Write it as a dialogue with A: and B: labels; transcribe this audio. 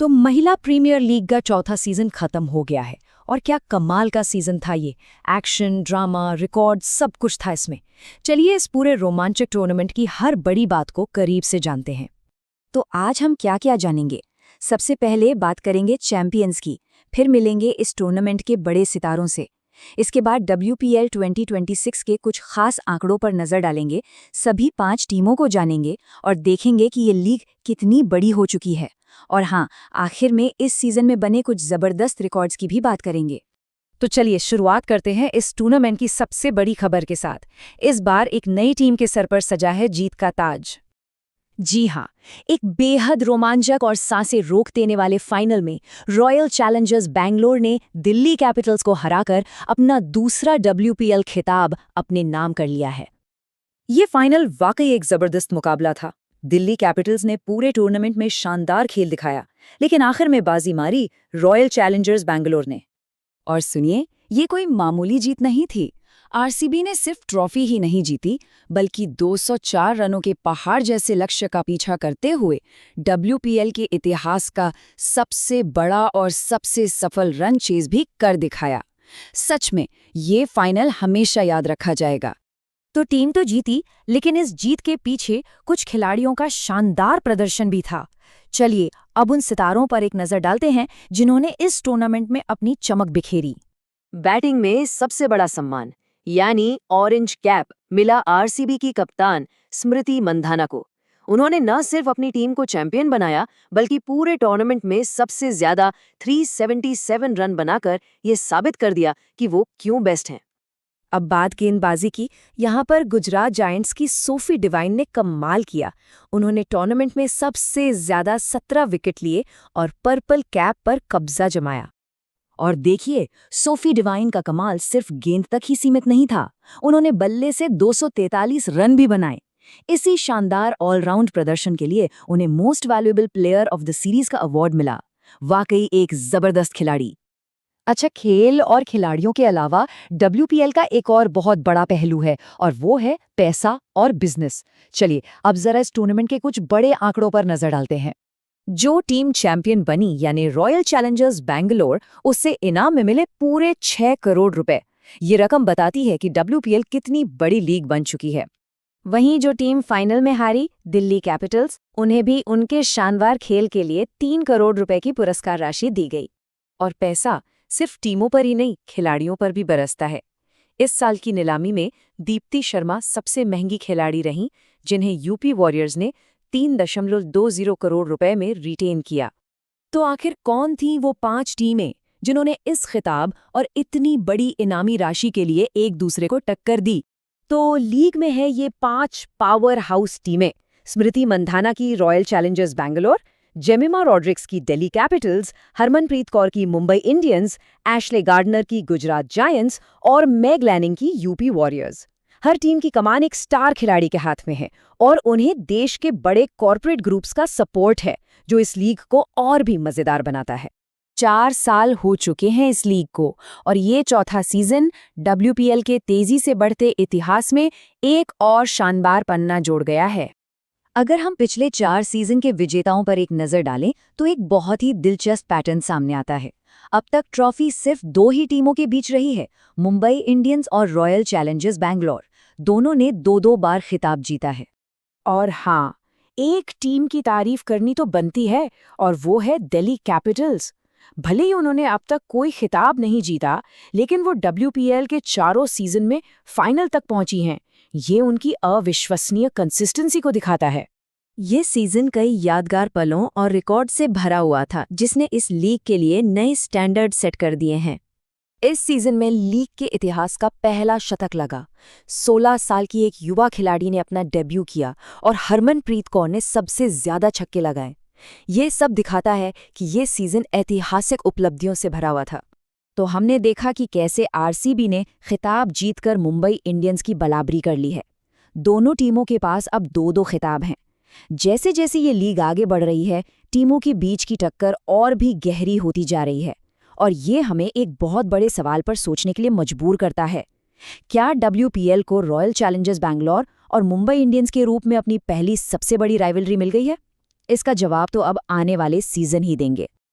A: तो महिला premiere league का चौथा सीजन खत्म हो गया है और क्या कमाल का सीजन था ये। एक्शन, ड्रामा, रिकॉर्ड सब कुछ था इसमें। चलिए इस पूरे रोमांचक टूर्नामेंट की हर बड़ी बात को करीब से जानते हैं।
B: तो आज हम क्या क्या जानेंगे? सबसे पहले बात करेंगे चैंपियंस की, फिर मिलेंगे इस टूर्नामेंट के बड़े सितारों से। इसके बाद WPL 2026 के कुछ खास आंकड़ों पर नजर डालेंगे, सभी 5 टीमों को जानेंगे और देखेंगे कि ये लीग कितनी बड़ी हो चुकी है। और हाँ, आखिर में इस सीजन में बने कुछ जबरदस्त रिकॉर्ड्स की भी बात करेंगे।
A: तो चलिए शुरुआत करते हैं इस टूर्नामेंट की सबसे बड़ी खबर के साथ। इस बार एक नई टीम के सर पर सजा है जीत का ताज। जी हाँ, एक बेहद रोमांचक और सांसें रोक देने वाले फाइनल में रॉयल चैलेंजर्स बैंगलोर ने दिल्ली कैपिटल्स को हराकर अपना दूसरा WPL खिताब अपने नाम कर लिया है। ये फाइनल वाकई एक जबरदस्त मुकाबला था। दिल्ली कैपिटल्स ने पूरे टूर्नामेंट में शानदार खेल दिखाया, लेकिन आखिर में बाजी मारी रॉयल चैलेंजर्स बैंगलोर ने। और सुनिए, ये कोई मामूली जीत नहीं थी। RCB ने सिर्फ ट्रॉफी ही नहीं जीती, बल्कि 204 रनों के पहाड़ जैसे लक्ष्य का पीछा करते हुए WPL के इतिहास का सबसे बड़ा और सबसे सफल रन चेज भी कर दिखाया। सच में ये फाइनल हमेशा याद रखा जाएगा। तो टीम तो जीती, लेकिन इस जीत के पीछे कुछ खिलाड़ियों का शानदार प्रदर्शन भी था। चलिए अब उन सितारों पर एक नजर डालते हैं जिन्होंने इस टूर्नामेंट में अपनी चमक बिखेरी।
C: बैटिंग में सबसे बड़ा सम्मान यानी ऑरेंज कैप मिला RCB की कप्तान स्मृति मंधाना को। उन्होंने न सिर्फ अपनी टीम को चैंपियन बनाया, बल्कि पूरे टूर्नामेंट में सबसे ज्यादा 377 रन बनाकर ये साबित कर दिया कि वो क्यों बेस्ट हैं।
A: अब बात गेंदबाजी की। यहाँ पर गुजरात जायंट्स की सोफी डिवाइन ने कमाल किया। उन्होंने टूर्नामेंट में सबसे ज्यादा 17 विकेट लिए और पर्पल कैप पर कब्जा जमाया।
B: और देखिए, सोफी डिवाइन का कमाल सिर्फ गेंद तक ही सीमित नहीं था, उन्होंने बल्ले से 243 रन भी बनाए। इसी शानदार ऑलराउंड प्रदर्शन के लिए उन्हें most valuable player of the series का अवार्ड मिला। वाकई एक जबरदस्त खिलाड़ी।
A: अच्छा, खेल और खिलाड़ियों के अलावा WPL का एक और बहुत बड़ा पहलू है, और वो है पैसा और बिजनेस। चलिए अब जरा इस टूर्नामेंट के कुछ बड़े आंकड़ों पर नजर डालते हैं। जो टीम चैंपियन बनी यानी रॉयल चैलेंजर्स बैंगलोर, उससे इनाम में मिले पूरे 6 करोड़ रुपए। ये रकम बताती है कि WPL कितनी बड़ी लीग बन चुकी है। वहीं जो टीम फाइनल में हारी, दिल्ली कैपिटल्स, उन्हें भी उनके शानदार खेल के लिए 3 करोड़ रुपए की पुरस्कार राशि दी गई। और पैसा सिर्फ टीमों पर ही नहीं, खिलाड़ियों पर भी बरसता है। इस साल की नीलामी में दीप्ति शर्मा सबसे महंगी खिलाड़ी रहीं, जिन्हें यूपी वॉरियर्स ने 3.20 करोड़ रुपए में रिटेन किया। तो आखिर कौन थीं वो 5 टीमें जिन्होंने इस खिताब और इतनी बड़ी इनामी राशि के लिए एक दूसरे को टक्कर दी? तो लीग में है ये 5 पावर हाउस टीमें। स्मृति मंधाना की रॉयल चैलेंजर्स बैंगलोर, जेमिमा रॉड्रिक्स की दिल्ली कैपिटल्स, हरमनप्रीत कौर की मुंबई इंडियंस, एशले गार्डनर की गुजरात जायंट्स और मैग लैनिंग की यूपी वॉरियर्स। हर टीम की कमान एक स्टार खिलाड़ी के हाथ में है और उन्हें देश के बड़े कॉर्पोरेट ग्रुप्स का सपोर्ट है, जो इस लीग को और भी मजेदार बनाता है। 4 साल हो चुके हैं इस लीग को, और ये चौथा सीजन WPL के तेजी से बढ़ते इतिहास में एक और शानदार पन्ना जोड़ गया है।
B: अगर हम पिछले 4 सीजन के विजेताओं पर एक नजर डालें, तो एक बहुत ही दिलचस्प पैटर्न सामने आता है। अब तक ट्रॉफी सिर्फ 2 ही टीमों के बीच रही है, मुंबई इंडियंस और रॉयल चैलेंजर्स बैंगलोर। दोनों ने 2-2 बार खिताब जीता है।
A: और हाँ, एक टीम की तारीफ करनी तो बनती है, और वो है दिल्ली कैपिटल्स। भले ही उन्होंने अब तक कोई खिताब नहीं जीता, लेकिन वो WPL के चारों सीजन में फाइनल तक पहुंची हैं। ये उनकी अविश्वसनीय कंसिस्टेंसी को दिखाता है।
B: ये सीजन कई यादगार पलों और रिकॉर्ड से भरा हुआ था, जिसने इस लीग के लिए नए स्टैंडर्ड सेट कर दिए हैं।
A: इस सीजन में लीग के इतिहास का पहला शतक लगा। 16 साल की एक युवा खिलाड़ी ने अपना डेब्यू किया और हरमनप्रीत कौर ने सबसे ज्यादा छक्के लगाए। ये सब दिखाता है कि ये सीजन ऐतिहासिक उपलब्धियों से भरा हुआ था। तो हमने देखा कि कैसे RCB ने खिताब जीतकर मुंबई इंडियंस की बराबरी कर ली है। दोनों टीमों के पास अब 2-2 खिताब हैं। जैसे जैसे ये लीग आगे बढ़ रही है, टीमों के बीच की टक्कर और भी गहरी होती जा रही है, और ये हमें एक बहुत बड़े सवाल पर सोचने के लिए मजबूर करता है। क्या WPL को रॉयल चैलेंजर्स बैंगलोर और मुंबई इंडियंस के रूप में अपनी पहली सबसे बड़ी राइवलरी मिल गई है?
B: इसका जवाब तो अब आने वाले सीजन ही देंगे।